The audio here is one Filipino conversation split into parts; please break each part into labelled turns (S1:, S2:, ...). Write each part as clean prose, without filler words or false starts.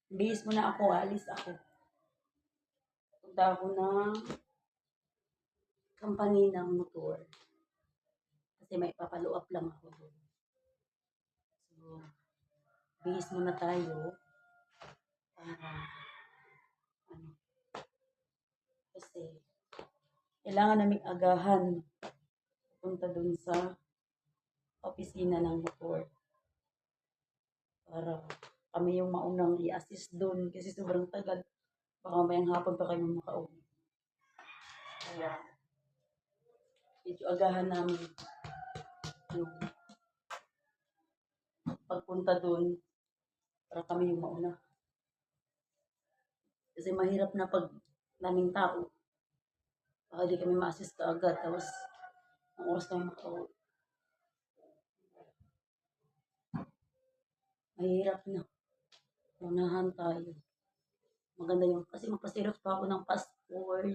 S1: Bihis mo na ako, alis ako. Punta ako ng company ng motor. Kasi may papalo up lang ako doon. So, bihis muna tayo. Para, ano, kasi, kailangan namin agahan. Punta doon sa opisina ng motor. Para kami yung maunang i-assist doon. Kasi sobrang tagal. Baka mayang hapon pa kayo makauwi. Kaya, medyo agahan namin yung pagpunta doon para kami yung mauna. Kasi mahirap na pag daming tao. Baka di kami ma-assist ka agad. Tapos, ang oras kami makauwi. Mahirap na. Unahan tayo. Maganda yung, kasi magpasirot pa ako ng passport,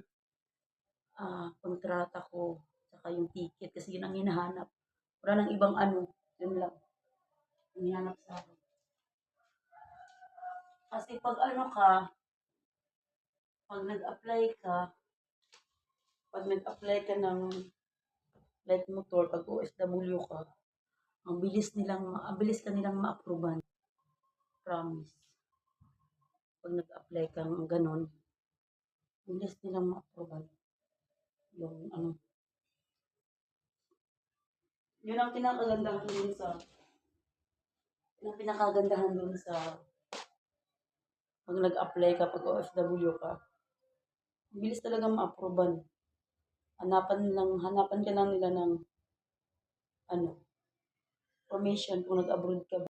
S1: kontrata ko, saka yung ticket, kasi yun ang hinahanap. Wala nang ibang ano, yun lang. Ang hinahanap sa akin. Kasi pag ano ka, pag nag-apply ka, ng light motor, pag OFW ka, ang bilis ka nilang ma-approvean. Promise. Pag nag-apply ka ng ganon, ang bilis nilang ma-approvean. Yung ano, yun ang pinakagandahan dun sa, pag nag-apply ka, pag OFW ka, ang bilis talaga ma-approvean. Hanapan ka lang nila ng ano, information kung nag-abroad ka ba.